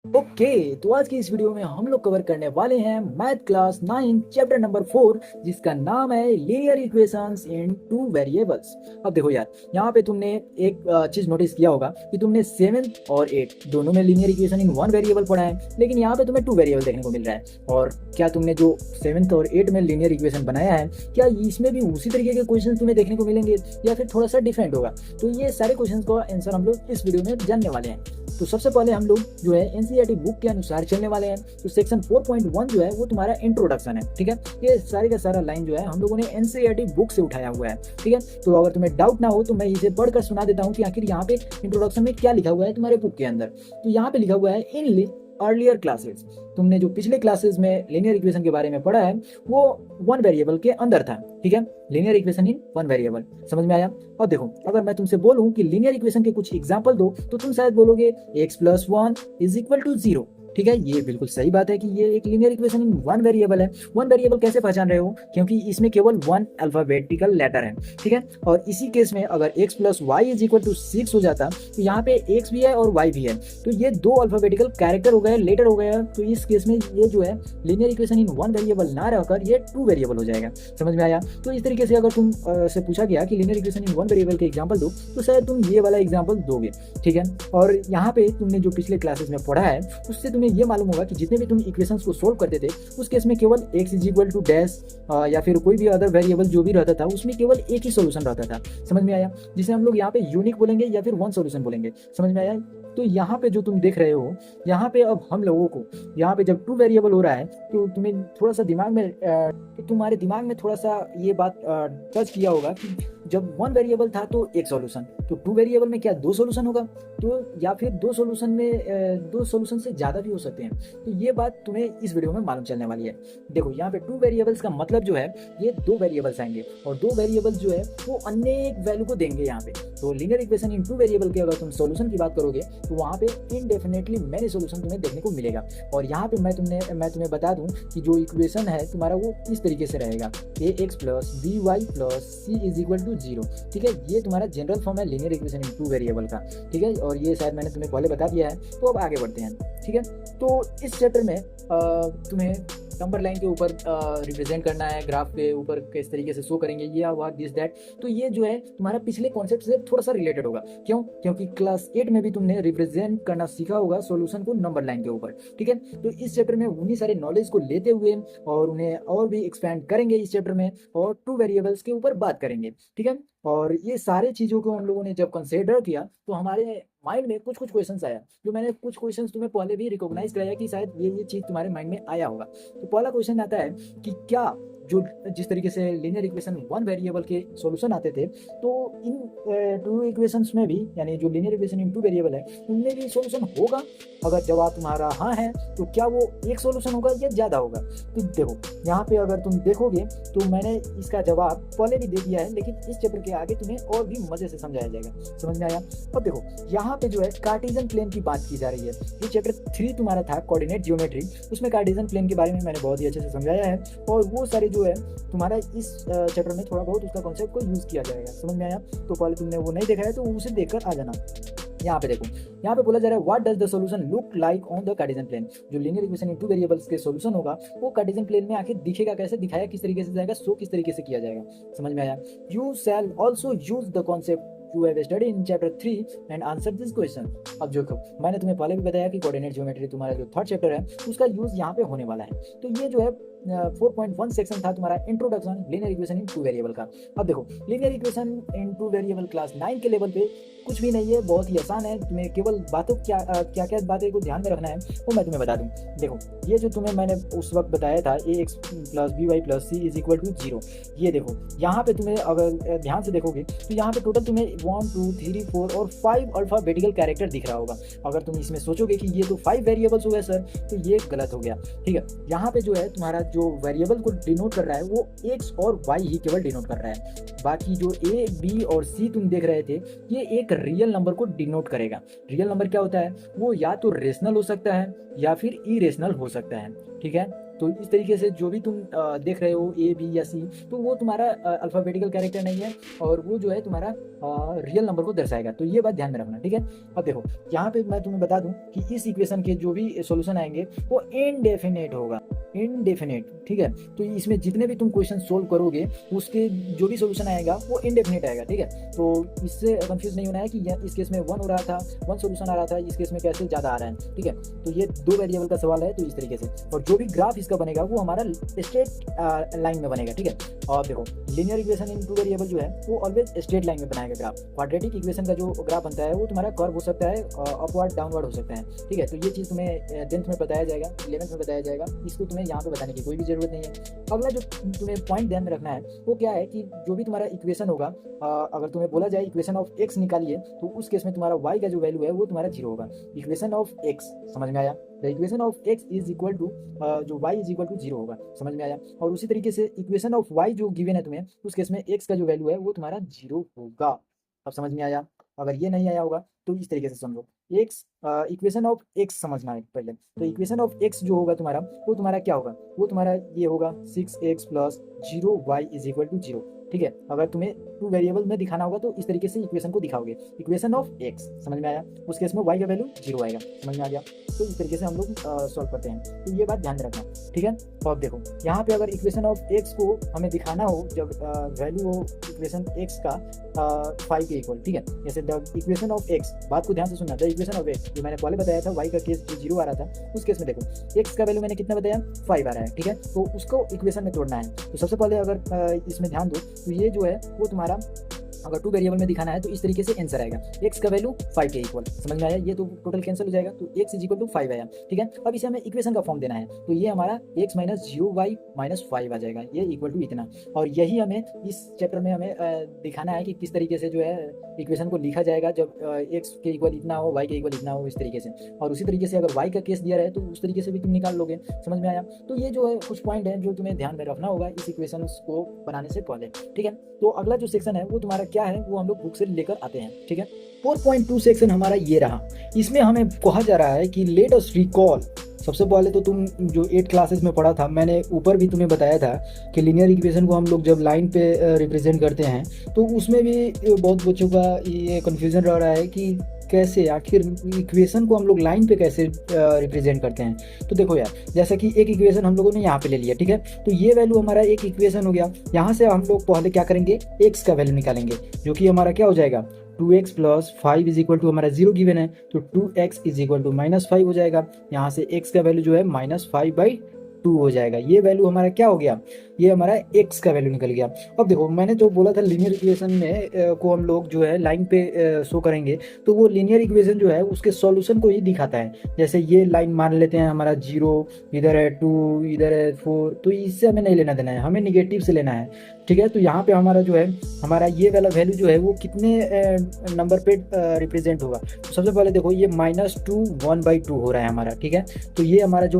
Okay, तो आज की इस वीडियो में हम लोग कवर करने वाले हैं मैथ क्लास 9 चैप्टर नंबर 4, जिसका नाम है लीनियर इक्वेशंस इन टू वेरिएबल्स। अब देखो यार, यहाँ पे तुमने एक चीज नोटिस किया होगा कि तुमने 7 और 8 दोनों में linear equation in one variable पढ़ा है, लेकिन यहाँ पे तुम्हें टू वेरिएबल देखने को मिल रहा है। और क्या तुमने जो 7 और 8 में लीनियर इक्वेशन बनाया है, क्या इसमें भी उसी तरीके के क्वेश्चन तुम्हें देखने को मिलेंगे या फिर थोड़ा सा डिफरेंट होगा? तो ये सारे क्वेश्चन का आंसर हम लोग इस वीडियो में जानने वाले हैं। तो सबसे पहले हम लोग जो है एनसीईआरटी बुक के अनुसार चलने वाले हैं। तो सेक्शन 4.1 जो है वो तुम्हारा इंट्रोडक्शन है, ठीक है। ये सारे का सारा लाइन जो है हम लोगों ने एनसीईआरटी बुक से उठाया हुआ है, ठीक है। तो अगर तुम्हें डाउट ना हो तो मैं इसे पढ़कर सुना देता हूँ कि आखिर यहाँ पे इंट्रोडक्शन में क्या लिखा हुआ है तुम्हारे बुक के अंदर। तो यहाँ पे लिखा हुआ है इन अर्लियर क्लासेस, तुमने जो पिछले क्लासेस में लीनियर इक्वेशन के बारे में पढ़ा है वो वन वेरिएबल के अंदर था, ठीक है। Linear equation in one variable, समझ में आया? और देखो, अगर मैं तुमसे बोलूं कि लीनियर इक्वेशन के कुछ एग्जांपल दो तो तुम शायद बोलोगे x+1 इज इक्वल टू 0, ठीक है। ये बिल्कुल सही बात है कि ये एक linear equation in one variable है। वन वेरिएबल कैसे पहचान रहे हो? क्योंकि इसमें केवल वन अल्फाबेटिकल लेटर है, ठीक है। और इसी केस में अगर x+y इज इक्वल टू 6 हो जाता तो यहाँ पे x भी है और y भी है, तो ये दो अल्फाबेटिकल कैरेक्टर हो गए, लेटर हो गया। तो इस केस में ये जो है linear equation in one variable ना रहकर ये टू वेरिएबल हो जाएगा, समझ में आया? तो इस तरीके से अगर तुम से पूछा गया कि linear equation in one variable के एग्जाम्पल दो तो शायद तुम ये वाला एग्जाम्पल दोगे, ठीक है। और यहाँ पे तुमने जो पिछले क्लासेस में पढ़ा है उससे तुम्हें ये मालूम होगा कि जितने भी तुम इक्वेशंस को सोल्व करते थे उस केस में केवल x is equal to dash या फिर कोई भी अदर वेरिएबल जो भी रहता था उसमें केवल एक ही सॉल्यूशन रहता था, समझ में आया? जिसे हम लोग यहाँ पे यूनिक बोलेंगे या फिर वन सॉल्यूशन बोलेंगे, समझ में आया? तो यहाँ पे जो तुम देख रहे हो, यहाँ पे अब हम लोगों को यहाँ पे जब टू वेरिएबल हो रहा है तो तुम्हें थोड़ा सा दिमाग में तो तुम्हारे दिमाग में थोड़ा सा ये बात टच किया होगा कि जब वन वेरिएबल था तो एक सॉल्यूशन, तो टू वेरिएबल में क्या दो सॉल्यूशन होगा? तो या फिर दो सॉल्यूशन में दो सॉल्यूशन से ज़्यादा भी हो सकते हैं। तो ये बात तुम्हें इस वीडियो में मालूम चलने वाली है। देखो, यहाँ पे टू वेरिएबल्स का मतलब जो है ये दो वेरिएबल्स आएंगे और दो वेरिएबल्स जो है वो अनेक वैल्यू को देंगे यहाँ पे। तो linear equation in two variable के अगर तुम सॉल्यूशन की बात करोगे तो वहाँ पे इनडेफिनेटली मैनी सॉल्यूशन तुम्हें देखने को मिलेगा। और यहाँ पे मैं तुम्हें बता दूं कि जो इक्वेशन है तुम्हारा वो इस तरीके से रहेगा ax plus by plus c is equal to 0, ठीक है। ये तुम्हारा जनरल फॉर्म है linear equation in two variable का, ठीक है। और ये शायद मैंने तुम्हें पहले बता दिया है। तो अब आगे बढ़ते हैं, ठीक है। तो इस चैप्टर में तुम्हें नंबर लाइन के ऊपर रिप्रेजेंट करना है, ग्राफ के ऊपर किस तरीके से शो करेंगे, ये हुआ दिस दैट। तो ये जो है तुम्हारा पिछले कॉन्सेप्ट से थोड़ा सा रिलेटेड होगा। क्यों? क्योंकि क्लास 8 में भी तुमने रिप्रेजेंट करना सीखा होगा सॉल्यूशन को नंबर लाइन के ऊपर, ठीक है। तो इस चैप्टर में उन्हीं सारे नॉलेज को लेते हुए और उन्हें और भी एक्सपेंड करेंगे इस चैप्टर में और टू वेरिएबल्स के ऊपर बात करेंगे, ठीक है। और ये सारे चीज़ों को हम लोगों ने जब कंसिडर किया तो हमारे माइंड में कुछ कुछ क्वेश्चंस आया, जो मैंने कुछ क्वेश्चंस तुम्हें पहले भी रिकॉग्नाइज कराया कि शायद ये चीज़ तुम्हारे माइंड में आया होगा। तो पहला क्वेश्चन आता है कि क्या जो जिस तरीके से लीनियर इक्वेशन वन वेरिएबल के सॉल्यूशन आते थे तो इन टू इक्वेशंस में भी, यानी जो linear equation in two variable है उनमें भी सॉल्यूशन होगा? अगर जवाब तुम्हारा हाँ है तो क्या वो एक सॉल्यूशन होगा या ज़्यादा होगा? तो देखो, यहाँ पे अगर तुम देखोगे तो मैंने इसका जवाब पहले भी दे दिया है, लेकिन इस चैप्टर के आगे तुम्हें और भी मजे से समझाया जाएगा, समझ में आया? अब देखो, यहाँ पे जो है कार्टेशियन प्लेन की बात की जा रही है। ये चैप्टर 3 तुम्हारा था कोऑर्डिनेट ज्योमेट्री, उसमें कार्टेशियन प्लेन के बारे में मैंने बहुत ही अच्छे से समझाया है और वो सारे जो है तुम्हारा इस चैप्टर में थोड़ा बहुत उसका कॉन्सेप्ट को यूज किया जाएगा, समझ में आया? तो पहले तुमने वो नहीं देखा है तो उसे देखकर आ जाना। यहाँ पे देखो, यहाँ पे बोला जा रहा है what does the solution look like on the Cartesian plane. जो linear equation in two variables के सॉल्यूशन होगा वो कार्टेशियन प्लेन में आखिर दिखेगा कैसे, दिखाया किस तरीके से जाएगा, शो किस तरीके से किया जाएगा, समझ में आया? You shall also use the concept you have studied in chapter 3 and answer this question। अब जो मैंने तुम्हें पहले भी बताया कि कोऑर्डिनेट ज्योमेट्री तुम्हारा जो थर्ड चैप्टर है उसका यूज यहाँ पे होने वाला है। तो ये जो है 4.1 सेक्शन था तुम्हारा introduction linear equation in two variable का। अब देखो, linear equation in two variable class 9 के लेवल पे कुछ भी नहीं है, बहुत ही आसान है। तुम्हें केवल बातों क्या क्या बातें को ध्यान में रखना है वो मैं तुम्हें बता दूं। देखो, ये जो तुम्हें मैंने उस वक्त बताया था ax plus by plus c is equal to 0, ये देखो यहाँ पे तुम्हें अगर ध्यान से देखोगे तो यहाँ पे टोटल तुम्हें 1 2 3 4 और 5 अल्फाबेटिकल कैरेक्टर दिख रहा होगा। अगर तुम इसमें सोचोगे कि ये तो 5 वेरिएबल्स हो गए सर, तो ये गलत हो गया, ठीक है। यहाँ पे जो है तुम्हारा जो वेरिएबल को डिनोट कर रहा है वो x और y ही केवल डिनोट कर रहा है। बाकी जो a b और c तुम देख रहे थे ये एक रियल नंबर को डिनोट करेगा। रियल नंबर क्या होता है? वो या तो रेशनल हो सकता है या फिर इरेशनल हो सकता है, ठीक है। तो इस तरीके से जो भी तुम देख रहे हो ए बी या सी, तो वो तुम्हारा अल्फ़ाबेटिकल कैरेक्टर नहीं है, और वो जो है तुम्हारा रियल नंबर को दर्शाएगा। तो ये बात ध्यान में रखना, ठीक है। अब देखो यहाँ पे मैं तुम्हें बता दूं कि इस इक्वेशन के जो भी सॉल्यूशन आएंगे वो इनडेफिनेट होगा, इनडेफिनेट, ठीक है। तो इसमें जितने भी तुम क्वेश्चन सोल्व करोगे उसके जो भी सॉल्यूशन आएगा वो इनडेफिनेट आएगा, ठीक है। तो इससे कंफ्यूज नहीं होना है कि इस केस में 1 हो रहा था, 1 सॉल्यूशन आ रहा था, इस केस में कैसे ज़्यादा आ रहा है, ठीक है। तो ये 2 वेरिएबल का सवाल है, तो इस तरीके से। और जो भी ग्राफ इसका बनेगा वो हमारा स्ट्रेट लाइन में बनेगा, ठीक है। और देखो लीनियर इक्वेशन इन 2 वेरिएबल जो है वो ऑलवेज स्ट्रेट लाइन में बनाएगा ग्राफ। क्वाड्रेटिक इक्वेशन का जो ग्राफ बनता है वो तुम्हारा कर्व हो सकता है, अपवर्ड डाउनवर्ड हो सकता है, ठीक है। तो ये चीज़ तुम्हें 10th में बताया जाएगा, 11th में बताया जाएगा, इसको तुम्हें यहाँ पे बताने की कोई भी जरूरत नहीं है। अगला जो तुम्हें पॉइंट ध्यान में रखना है वो क्या है कि जो भी तुम्हारा इक्वेशन होगा, अगर तुम्हें बोला जाए इक्वेशन ऑफ x निकालिए, तो उस केस में तुम्हारा y का जो वैल्यू है वो तुम्हारा 0 होगा। इक्वेशन ऑफ x, समझ में आया? The equation of x is equal to जो y इज इक्वल टू 0 होगा, समझ में आया? और उसी तरीके से इक्वेशन ऑफ y जो गिवन है तुम्हें, उस केस में x का जो वैल्यू है वो तुम्हारा 0 होगा। अब समझ में आया? अगर ये नहीं आया होगा तो इस तरीके से समझो, x इक्वेशन ऑफ x समझना है पहले। तो इक्वेशन ऑफ x जो होगा तुम्हारा, वो तुम्हारा क्या होगा? वो तुम्हारा ये होगा 6x plus 0y is equal to 0, ठीक है। अगर तुम्हें 2 वेरिएबल में दिखाना होगा तो इस तरीके से इक्वेशन को दिखाओगे, इक्वेशन ऑफ x, समझ में आया? उस केस में y का वैल्यू 0 आएगा, समझ में आ गया? तो इस तरीके से हम लोग सॉल्व करते हैं, तो ये बात ध्यान में रखना, ठीक है। तो अब देखो यहाँ पे अगर इक्वेशन ऑफ x को हमें दिखाना हो, जब वैल्यू हो इक्वेशन x का 5 के इक्वल, ठीक है। जैसे द इक्वेशन ऑफ x, बात को ध्यान से सुनना, द इक्वेशन ऑफ x जो मैंने पहले बताया था, y का केस जो 0 आ रहा था, उस केस में देखो x का वैल्यू मैंने कितना बताया, 5 आ रहा है, ठीक है। तो उसको इक्वेशन में तोड़ना है। तो सबसे पहले अगर इसमें ध्यान दो, तो ये जो है वो तुम्हारा अगर 2 वेरिएबल में दिखाना है तो इस तरीके से आंसर आएगा, x का वैल्यू 5 के इक्वल, समझ में आया? ये तो टोटल कैंसिल हो जाएगा, तो x इज इक्वल टू 5 आया, ठीक है। अब इसे हमें इक्वेशन का फॉर्म देना है, तो ये हमारा x माइनस 0y माइनस 5 आ जाएगा, ये इक्वल टू इतना। और यही हमें इस चैप्टर में हमें दिखाना है कि किस तरीके से जो है इक्वेशन को लिखा जाएगा, जब x के इक्वल इतना हो, y के इक्वल इतना हो, इस तरीके से। और उसी तरीके से अगर y का केस दिया रहे तो उस तरीके से भी तुम निकाल लोगे, समझ में आया? तो ये जो है कुछ पॉइंट है जो तुम्हें ध्यान में रखना होगा इस इक्वेशन को बनाने से पहले, ठीक है। तो अगला जो सेक्शन है वो तुम्हारा क्या है, वो हम लोग बुक से लेकर आते हैं, ठीक है। 4.2 सेक्शन हमारा ये रहा। इसमें हमें कहा जा रहा है कि लेट अस रिकॉल। सबसे पहले तो तुम जो 8 क्लासेस में पढ़ा था, मैंने ऊपर भी तुम्हें बताया था कि लीनियर इक्वेशन को हम लोग जब लाइन पे रिप्रेजेंट करते हैं तो उसमें भी बहुत बच्चों का ये कन्फ्यूज़न रह रहा है कि कैसे आखिर इक्वेशन को हम लोग लाइन पे कैसे रिप्रेजेंट करते हैं। तो देखो यार, जैसा कि एक इक्वेशन हम लोगों ने यहाँ पे ले लिया, ठीक है। तो ये वैल्यू हमारा एक इक्वेशन हो गया। यहाँ से हम लोग पहले क्या करेंगे, x का वैल्यू निकालेंगे, जो कि हमारा क्या हो जाएगा, 2x plus 5 is equal to हमारा 0 गिवन है, तो 2x इज इक्वल टू -5 हो जाएगा। यहाँ से x का वैल्यू जो है -5/2 हो जाएगा। ये वैल्यू हमारा क्या हो गया, ये हमारा x का वैल्यू निकल गया। अब देखो मैंने जो बोला था लीनियर इक्वेशन में को हम लोग जो है लाइन पे शो करेंगे, तो वो लीनियर इक्वेशन जो है उसके सॉल्यूशन को ही दिखाता है। जैसे ये लाइन मान लेते हैं, हमारा 0 इधर है, 2 इधर है, 4, तो इससे हमें नहीं लेना देना है, हमें निगेटिव से लेना है, ठीक है। तो यहाँ पे हमारा जो है, हमारा ये वाला वैल्यू जो है वो कितने नंबर पे रिप्रेजेंट होगा। तो सबसे पहले देखो ये -2 1/2 हो रहा है हमारा, ठीक है। तो ये हमारा जो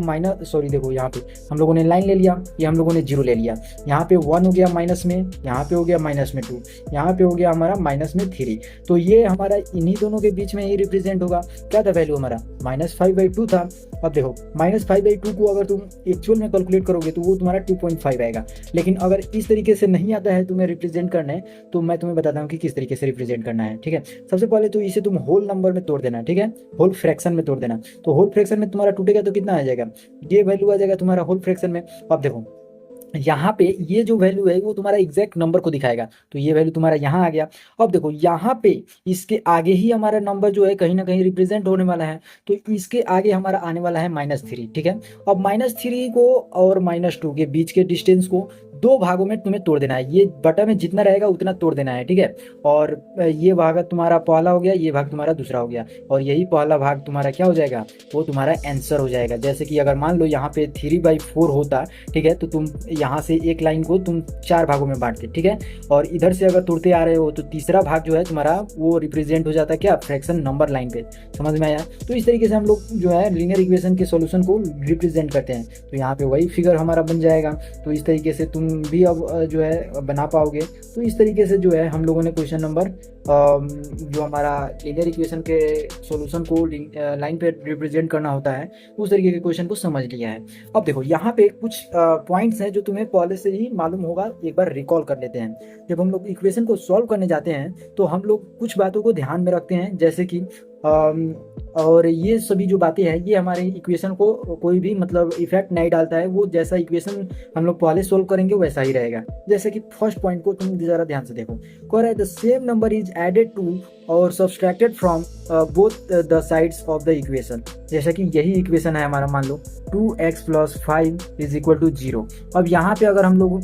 देखो यहाँ पे हम लोगों ने लाइन ले लिया, ये हम लोगों ने 0 ले लिया, यहाँ पे 1 हो गया माइनस में, यहाँ पे हो गया माइनस में 2, यहाँ पे हो गया हमारा माइनस में 3। तो ये हमारा इन्हीं दोनों के बीच में ही रिप्रेजेंट होगा। क्या था वैल्यू हमारा, -5/2 था। अब देखो -5/2 को अगर तुम एक्चुअल में कैलकुलेट करोगे तो वो तुम्हारा 2.5 आएगा। लेकिन अगर इस तरीके से नहीं आता है तुम्हें रिप्रेजेंट करने, तो मैं तुम्हें बताता हूँ कि किस तरीके से रिप्रेजेंट करना है, ठीक है। सबसे पहले तो इसे तुम होल नंबर में तोड़ देना, ठीक है, होल फ्रैक्शन में तोड़ देना। तो होल फ्रैक्शन में तुम्हारा टूटेगा तो कितना आ जाएगा, ये वैल्यू आ जाएगा तुम्हारा होल फ्रैक्शन में। अब देखो यहाँ पे ये जो वैल्यू है वो तुम्हारा एग्जैक्ट नंबर को दिखाएगा, तो ये वैल्यू तुम्हारा यहाँ आ गया। अब देखो यहाँ पे इसके आगे ही हमारा नंबर जो है कहीं ना कहीं रिप्रेजेंट होने वाला है, तो इसके आगे हमारा आने वाला है -3, ठीक है। अब -3 को और -2 के बीच के डिस्टेंस को 2 भागों में तुम्हें तोड़ देना है। ये बटा में जितना रहेगा उतना तोड़ देना है, ठीक है। और ये भाग तुम्हारा पहला हो गया, ये भाग तुम्हारा दूसरा हो गया, और यही पहला भाग तुम्हारा क्या हो जाएगा, वो तुम्हारा आंसर हो जाएगा। जैसे कि अगर मान लो यहाँ पे 3/4 होता, ठीक है, तो तुम यहाँ से एक लाइन को तुम 4 भागों में बांटते, ठीक है। और इधर से अगर तोड़ते आ रहे हो तो तीसरा भाग जो है तुम्हारा वो रिप्रेजेंट हो जाता है क्या, फ्रैक्शन नंबर लाइन पे, समझ में आया। तो इस तरीके से हम लोग जो है लीनियर इक्वेशन के सॉल्यूशन को रिप्रेजेंट करते हैं। तो यहाँ पे वही फिगर हमारा बन जाएगा। तो इस तरीके से तुम भी अब जो है बना पाओगे। तो इस तरीके से जो है हम लोगों ने क्वेश्चन नंबर जो हमारा लीनियर इक्वेशन के सॉल्यूशन को लाइन पे रिप्रेजेंट करना होता है उस तरीके के क्वेश्चन को समझ लिया है। अब देखो यहाँ पे कुछ पॉइंट्स हैं जो तुम्हें पहले से ही मालूम होगा, एक बार रिकॉल कर लेते हैं। जब हम लोग इक्वेशन को सॉल्व करने जाते हैं तो हम लोग कुछ बातों को ध्यान में रखते हैं, जैसे कि और ये सभी जो बातें हैं ये हमारे इक्वेशन को कोई भी मतलब इफेक्ट नहीं डालता है। वो जैसा इक्वेशन हम लोग पहले सोल्व करेंगे वैसा ही रहेगा। जैसे कि फर्स्ट पॉइंट को तुम जरा ध्यान से देखो, कह रहा है the same number is added to और subtracted from both the sides of the equation. जैसा कि यही इक्वेशन है हमारा, मान लो 2x + 5 = 0। अब यहाँ पे अगर हम लोग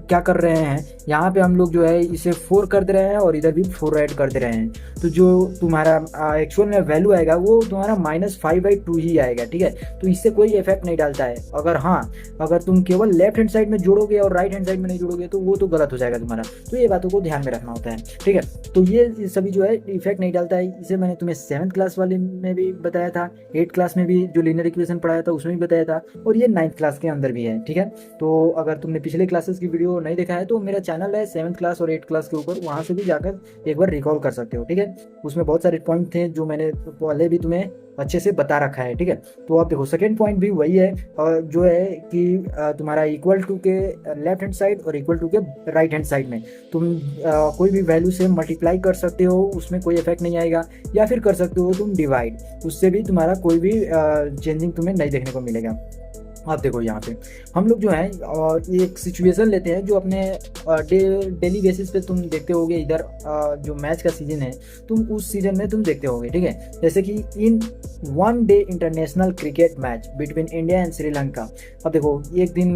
क्या कर रहे हैं, यहाँ पे हम लोग जो है इसे 4 कर दे रहे हैं और इधर भी 4 ऐड कर दे रहे हैं। तो जो तुम्हारा एक्चुअल में वैल्यू आएगा वो तुम्हारा -5/2 ही आएगा, ठीक है। तो इससे कोई इफेक्ट नहीं डालता है। अगर हाँ, अगर तुम केवल लेफ्ट हैंड साइड में जोड़ोगे और राइट हैंड साइड में नहीं जोड़ोगे तो वो तो गलत हो जाएगा तुम्हारा। तो ये बातों को ध्यान में रखना होता है, ठीक है। तो ये सभी जो है इफेक्ट नहीं डालता है। इसे मैंने तुम्हें 7th क्लास वाले में भी बताया था, 8th क्लास में भी जो लीनियर इक्वेशन पढ़ाया था उसमें भी बताया था, और ये 9th क्लास के अंदर भी है, ठीक है। तो अगर तुमने पिछले क्लासेस की वीडियो नहीं देखा है तो मेरा चैनल है 7th क्लास और 8th क्लास के ऊपर, वहाँ से भी जाकर एक बार रिकॉल कर सकते हो, ठीक है। उसमें बहुत सारे पॉइंट थे जो मैंने पहले भी तुम्हें अच्छे से बता रखा है, ठीक है। तो आप देखो सेकेंड पॉइंट भी वही है, जो है कि तुम्हारा इक्वल टू के लेफ्ट हैंड साइड और इक्वल टू के राइट हैंड साइड में तुम कोई भी वैल्यू से मल्टीप्लाई कर सकते हो, उसमें कोई इफेक्ट नहीं आएगा। या फिर कर सकते हो तुम डिवाइड, उससे भी तुम्हारा कोई भी चेंजिंग तुम्हें नहीं देखने को मिलेगा। आप देखो यहाँ पे हम लोग जो है एक सिचुएशन लेते हैं जो अपने डेली बेसिस पे तुम देखते होगे। इधर जो मैच का सीजन है तुम उस सीजन में तुम देखते होगे, ठीक है। जैसे कि इन 1 day international cricket match between India and Sri Lanka. अब देखो एक दिन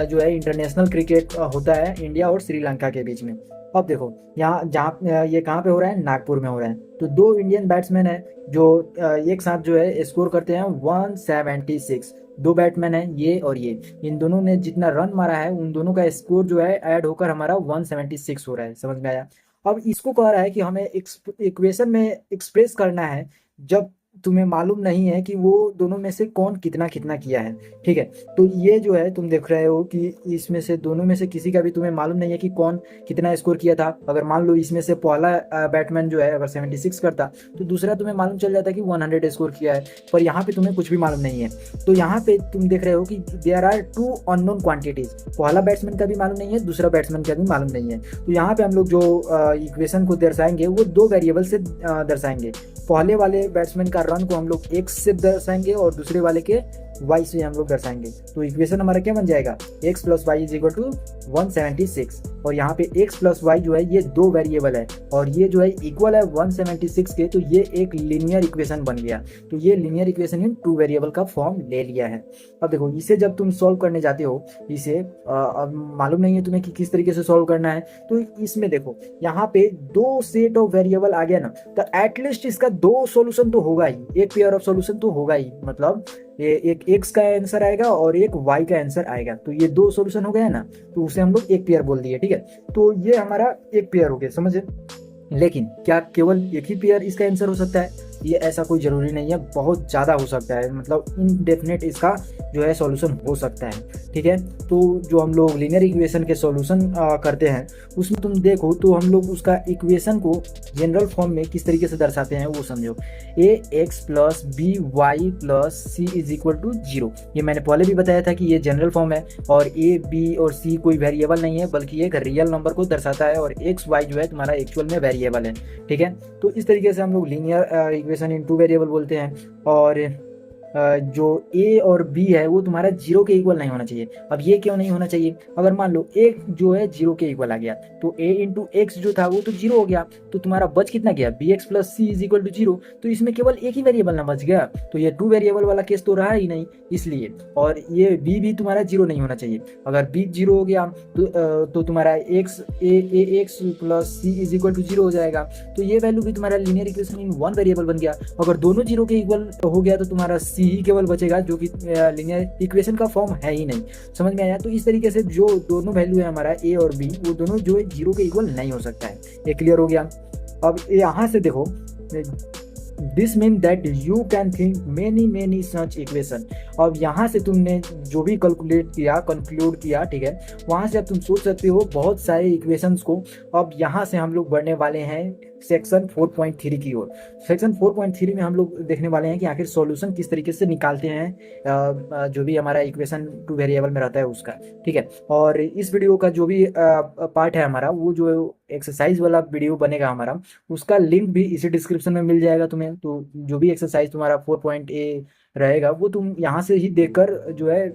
जो है इंटरनेशनल क्रिकेट होता है इंडिया और श्रीलंका के बीच में। अब देखो यहाँ जहाँ ये कहाँ पे हो रहा है, नागपुर में हो रहा है। तो 2 इंडियन बैट्समैन है जो एक साथ जो है स्कोर करते हैं 176। 2 बैट्समैन है ये और ये, इन दोनों ने जितना रन मारा है उन दोनों का स्कोर जो है ऐड होकर हमारा 176 हो रहा है। समझ में आया। अब इसको कह रहा है कि हमें इक्वेशन में एक्सप्रेस करना है जब तुम्हें मालूम नहीं है कि वो दोनों में से कौन कितना कितना किया है, ठीक है। तो ये जो है तुम देख रहे हो कि इसमें से दोनों में से किसी का भी तुम्हें मालूम नहीं है कि कौन कितना स्कोर किया था। अगर मान लो इसमें से पहला बैट्समैन जो है अगर 76 करता तो दूसरा तुम्हें मालूम चल जाता कि 100 स्कोर किया है, पर यहाँ पे तुम्हें कुछ भी मालूम नहीं है। तो यहाँ पे तुम देख रहे हो कि देयर आर 2 अननोन क्वांटिटीज, पहला बैट्समैन का भी मालूम नहीं है, दूसरा बैट्समैन का भी मालूम नहीं है। तो यहाँ पे हम लोग जो इक्वेशन को दर्शाएंगे वो 2 वेरिएबल से दर्शाएंगे। पहले वाले बैट्समैन का रन को हम लोग x से दर्शाएंगे और दूसरे वाले के y से हम लोग दर्शाएंगे। तो इक्वेशन हमारा क्या बन जाएगा, x + y = 176। और यहाँ पे x + y जो है ये 2 वेरिएबल है और ये जो है इक्वल है 176 के। तो ये एक लीनियर इक्वेशन बन गया। तो ये लीनियर इक्वेशन इन 2 वेरिएबल का फॉर्म ले लिया है। अब देखो इसे जब तुम सॉल्व करने जाते हो, इसे अब मालूम नहीं है तुम्हें कि किस तरीके से सॉल्व करना है, तो इसमें देखो यहाँ पे 2 सेट ऑफ वेरिएबल आ गया ना, तो एटलीस्ट इसका 2 सॉल्यूशन तो होगा ही, एक पेयर ऑफ सॉल्यूशन तो होगा ही। मतलब एक x का आंसर आएगा और एक y का आंसर आएगा। तो ये 2 सॉल्यूशन हो गया ना, तो उसे हम लोग एक पेयर बोल दिए, ठीक है। तो ये हमारा एक पेयर हो गया, समझे। लेकिन क्या केवल एक ही पेयर इसका आंसर हो सकता है, ये ऐसा कोई ज़रूरी नहीं है, बहुत ज़्यादा हो सकता है। मतलब इनडेफिनेट इसका जो है सॉल्यूशन हो सकता है, ठीक है। तो जो हम लोग लीनियर इक्वेशन के सॉल्यूशन करते हैं उसमें तुम देखो तो हम लोग उसका इक्वेशन को जनरल फॉर्म में किस तरीके से दर्शाते हैं वो समझो। ax + by + c = 0। ये मैंने पहले भी बताया था कि ये जनरल फॉर्म है और a b और c कोई वेरिएबल नहीं है बल्कि एक रियल नंबर को दर्शाता है और x y जो है तुम्हारा एक्चुअल में वेरिएबल है, ठीक है। तो इस तरीके से हम लोग लीनियर इक्वेशन इन 2 वेरिएबल बोलते हैं। और जो a और b है वो तुम्हारा 0 के इक्वल नहीं होना चाहिए। अब ये क्यों नहीं होना चाहिए, अगर मान लो a जो है 0 के इक्वल आ गया तो a × x जो था वो तो 0 हो गया, तो तुम्हारा बच कितना गया, bx + c = 0। तो इसमें केवल एक ही वेरिएबल ना बच गया, तो ये 2 वेरिएबल वाला केस तो रहा ही नहीं इसलिए। और ये b भी तुम्हारा 0 नहीं होना चाहिए। अगर b 0 हो गया तो तुम्हारा ax + c = 0 हो जाएगा। तो ये वैल्यू भी तुम्हारा लीनियर इक्वेशन इन 1 वेरिएबल बन गया। अगर दोनों 0 के इक्वल हो गया तो तुम्हारा c ही केवल बचेगा, जो कि लीनियर इक्वेशन का फॉर्म है ही नहीं। समझ में आया। तो इस तरीके से जो दोनों वैल्यू है हमारा a और b वो दोनों जो है 0 के इक्वल नहीं हो सकता है। ये क्लियर हो गया। अब यहाँ से देखो this mean that you can think many such equation. अब यहाँ से तुमने जो भी कैलकुलेट किया, कंक्लूड किया, ठीक है, वहाँ से अब तुम सोच सकते हो बहुत सारे इक्वेशंस को। अब यहाँ से हम लोग बढ़ने वाले हैं सेक्शन 4.3 की ओर। सेक्शन 4.3 में हम लोग देखने वाले हैं कि आखिर सॉल्यूशन किस तरीके से निकालते हैं जो भी हमारा इक्वेशन टू वेरिएबल में रहता है उसका, ठीक है। और इस वीडियो का जो भी पार्ट है हमारा, वो जो एक्सरसाइज वाला वीडियो बनेगा हमारा, उसका लिंक भी इसी डिस्क्रिप्शन में मिल जाएगा तुम्हें। तो जो भी एक्सरसाइज तुम्हारा 4.A रहेगा वो तुम यहाँ से ही देखकर जो है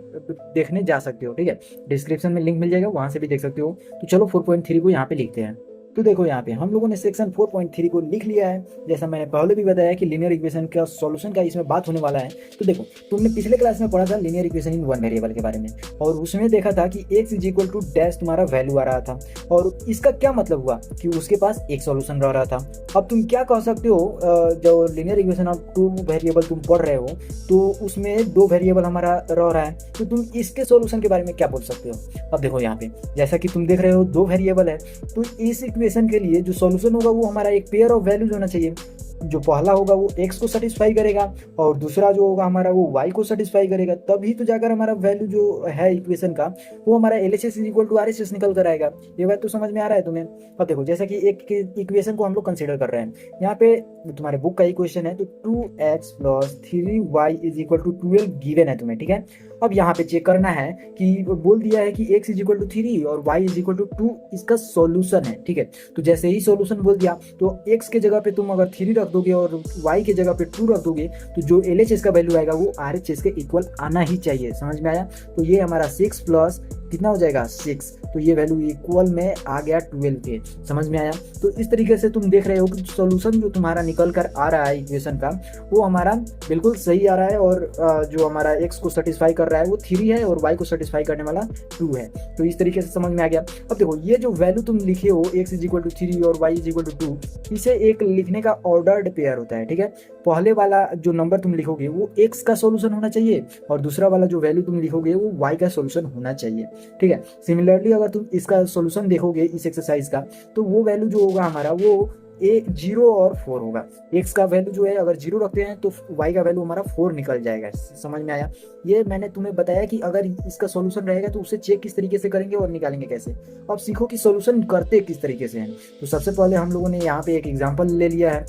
देखने जा सकते हो, ठीक है। डिस्क्रिप्शन में लिंक मिल जाएगा, वहाँ से भी देख सकते हो। तो चलो 4.3 को यहाँ पे लिखते हैं। तो देखो यहाँ पे हम लोगों ने सेक्शन 4.3 को लिख लिया है। जैसा मैंने पहले भी बताया कि लीनियर इक्वेशन का सॉल्यूशन का इसमें बात होने वाला है। तो देखो, तुमने पिछले क्लास में पढ़ा था linear equation in one variable के बारे में, और उसमें देखा था कि x is equal to dash तुम्हारा वैल्यू आ रहा था, और इसका क्या मतलब हुआ कि उसके पास एक सॉल्यूशन रह रहा था। अब तुम क्या कह सकते हो, जो linear equation of two variable तुम पढ़ रहे हो, तो उसमें दो वेरिएबल हमारा रह रहा है, तो तुम इसके सॉल्यूशन के बारे में क्या बोल सकते हो। अब देखो यहाँ पे जैसा कि तुम देख रहे हो दो वेरिएबल है, तो इस इक्वेशन के लिए जो सॉल्यूशन होगा वो हमारा एक पेयर ऑफ वैल्यूज होना चाहिए। जो पहला होगा वो x को सेटिस्फाई करेगा, और दूसरा जो होगा हमारा वो y को सेटिस्फाई करेगा, तभी तो जाकर हमारा वैल्यू जो है इक्वेशन का वो हमारा LHS is equal to RHS निकल कर आएगा। ये बात तो समझ में आ रहा है तुम्हें। अब देखो, जैसा कि एक इक्वेशन को हम लोग कंसीडर कर रहे हैं, यहाँ पे तुम्हारे बुक का इक्वेशन है, तो 2x plus 3y is equal to 12 given है तुम्हें, ठीक है। अब यहाँ पे चेक करना है कि बोल दिया है कि x इज इक्वल टू 3 और y इज इक्वल टू 2 इसका सॉल्यूशन है, ठीक है। तो जैसे ही सॉल्यूशन बोल दिया, तो x के जगह पे तुम अगर 3 रख दोगे और y के जगह पे 2 रख दोगे, तो जो LHS का वैल्यू आएगा वो RHS के इक्वल आना ही चाहिए। समझ में आया। तो ये हमारा 6 प्लस कितना हो जाएगा 6, तो ये वैल्यू इक्वल में आ गया 12 के। समझ में आया। तो इस तरीके से तुम देख रहे हो कि सॉल्यूशन जो तुम्हारा निकल कर आ रहा है इक्वेशन का, वो हमारा बिल्कुल सही आ रहा है, और जो हमारा x को सेटिस्फाई कर रहा है वो 3 है और y को सेटिस्फाई करने वाला 2 है। तो इस तरीके से समझ में आ गया। अब देखो, ये जो वैल्यू तुम लिखे हो x इज इक्वल टू 3 और y इज इक्वल टू 2, इसे एक लिखने का ऑर्डर्ड पेयर होता है, ठीक है। पहले वाला जो नंबर तुम लिखोगे वो x का सॉल्यूशन होना चाहिए, और दूसरा वाला जो वैल्यू तुम लिखोगे वो y का सॉल्यूशन होना चाहिए, ठीक है। सिमिलरली अगर तुम इसका सॉल्यूशन देखोगे इस एक्सरसाइज का, तो वो वैल्यू जो होगा हमारा वो 0 और 4 होगा। x का वैल्यू जो है अगर 0 रखते हैं तो y का वैल्यू हमारा 4 निकल जाएगा। समझ में आया। ये मैंने तुम्हें बताया कि अगर इसका सॉल्यूशन रहेगा तो उसे चेक किस तरीके से करेंगे और निकालेंगे कैसे। अब सीखो कि सॉल्यूशन करते किस तरीके से हैं। तो सबसे पहले हम लोगों ने यहाँ पे एक एग्जाम्पल ले लिया है।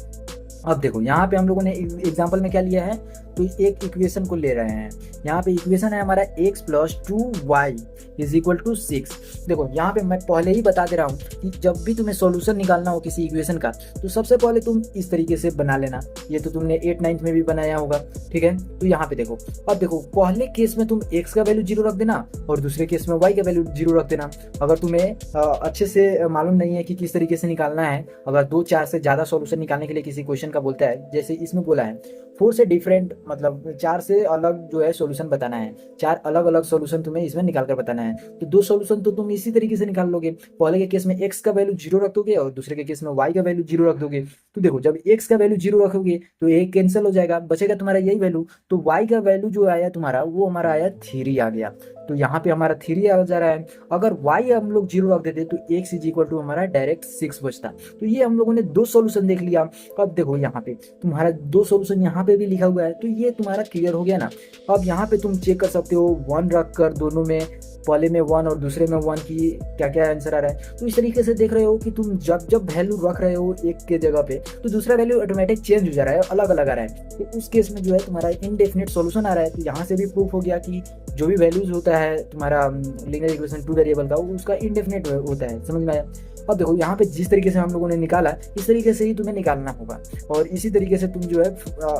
अब देखो, यहाँ पे हम लोगों ने एग्जाम्पल में क्या लिया है, तो एक इक्वेशन को ले रहे हैं। यहाँ पे इक्वेशन है हमारा x plus 2y is equal to 6। देखो, यहाँ पे मैं पहले ही बता दे रहा हूँ कि जब भी तुम्हें सॉल्यूशन निकालना हो किसी इक्वेशन का, तो सबसे पहले तुम इस तरीके से बना लेना। ये तो तुमने 8th-9th में भी बनाया होगा, ठीक है। तो यहाँ पे देखो, अब देखो पहले केस में तुम x का वैल्यू 0 रख देना और दूसरे केस में y का वैल्यू 0 रख देना। अगर तुम्हें अच्छे से मालूम नहीं है कि किस तरीके से निकालना है, अगर 2-4 से ज़्यादा सॉल्यूशन निकालने के लिए किसी क्वेश्चन का बोलता है, जैसे इसमें बोला है 4 से डिफरेंट, मतलब 4 से अलग जो है सॉल्यूशन बताना है, 4 अलग अलग सॉल्यूशन तुम्हें इसमें निकाल कर बताना है, तो 2 सॉल्यूशन तो तुम इसी तरीके से निकाल लोगे। पहले के केस में x का वैल्यू 0 रख दोगे और दूसरे के केस में y का वैल्यू 0 रख दोगे। तो देखो, जब x का वैल्यू 0 रखोगे तो एक कैंसिल हो जाएगा, बचेगा तुम्हारा यही वैल्यू। तो y का वैल्यू जो आया तुम्हारा वो हमारा आया 3 आ गया। तो यहाँ पे हमारा 3 आ जा रहा है। अगर y हम लोग 0 रख देते तो x इज इक्वल टू हमारा डायरेक्ट 6 बचता। तो ये हम लोगों ने 2 सॉल्यूशन देख लिया। अब देखो, यहाँ पे तुम्हारा 2 सॉल्यूशन यहाँ पे भी लिखा हुआ है, तो ये तुम्हारा क्लियर हो गया ना। अब यहाँ पे तुम चेक कर सकते हो 1 रख कर, दोनों में पहले में 1 और दूसरे में 1 की क्या क्या आंसर आ रहा है। तो इस तरीके से देख रहे हो कि तुम जब जब वैल्यू रख रहे हो एक के जगह पे, तो दूसरा वैल्यू ऑटोमेटिक चेंज हो जा रहा है, अलग अलग आ रहा है। तो उस केस में जो है तुम्हारा इनडेफिनेट सॉल्यूशन आ रहा है। तो यहाँ से भी प्रूफ हो गया कि जो भी वैल्यूज होता है तुम्हारा लीनियर इक्वेशन टू वेरिएबल का, उसका इनडेफिनेट होता है। समझ में आया। अब देखो, यहाँ पे जिस तरीके से हम लोगों ने निकाला, इस तरीके से ही तुम्हें निकालना होगा, और इसी तरीके से तुम जो है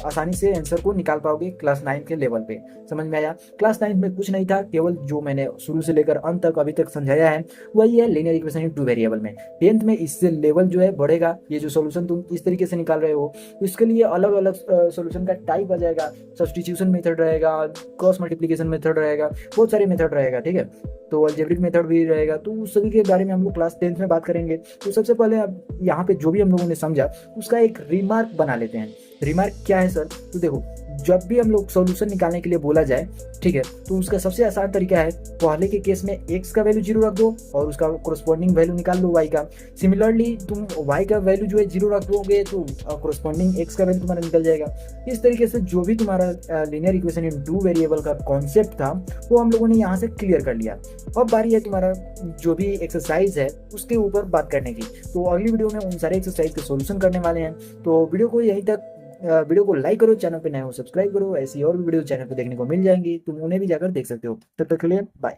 आसानी से आंसर को निकाल पाओगे क्लास 9 के लेवल पे। समझ में आया। क्लास 9 में कुछ नहीं था, केवल जो मैंने शुरू से लेकर अंत तक अभी तक समझाया है वही है linear equation in two variable में। 10th में इससे लेवल जो है बढ़ेगा। ये जो सॉल्यूशन तुम इस तरीके से निकाल रहे हो, इसके लिए अलग अलग सॉल्यूशन का टाइप आ जाएगा। सब्स्टिट्यूशन मेथड रहेगा, क्रॉस मल्टीप्लिकेशन मेथड रहेगा, बहुत सारे मेथड रहेगा, ठीक है। तो अलजेब्रिक मेथड भी रहेगा। तो उस सभी के बारे में हम लोग क्लास 10th में बात करेंगे। तो सबसे पहले अब यहाँ पे जो भी हम लोगों ने समझा उसका एक रिमार्क बना लेते हैं। रिमार्क क्या है सर? तो देखो, जब भी हम लोग सॉल्यूशन निकालने के लिए बोला जाए, ठीक है, तो उसका सबसे आसान तरीका है, पहले के केस में x का वैल्यू 0 रख दो और उसका कोरस्पॉन्डिंग वैल्यू निकाल लो y का। सिमिलरली तुम y का वैल्यू जो है 0 रख दोगे तो कोरस्पॉन्डिंग x का वैल्यू तुम्हारा निकल जाएगा। इस तरीके से जो भी तुम्हारा linear equation in two variable का कॉन्सेप्ट था वो हम लोगों ने यहाँ से क्लियर कर लिया। अब बारी है तुम्हारा जो भी एक्सरसाइज है उसके ऊपर बात करने की। तो अगली वीडियो में उन सारे एक्सरसाइज के सॉल्यूशन करने वाले हैं। तो वीडियो को यहीं तक, वीडियो को लाइक करो, चैनल पे नए हो सब्सक्राइब करो, ऐसी और भी वीडियो चैनल पे देखने को मिल जाएंगी, तुम उन्हें भी जाकर देख सकते हो। तब तक के लिए बाय।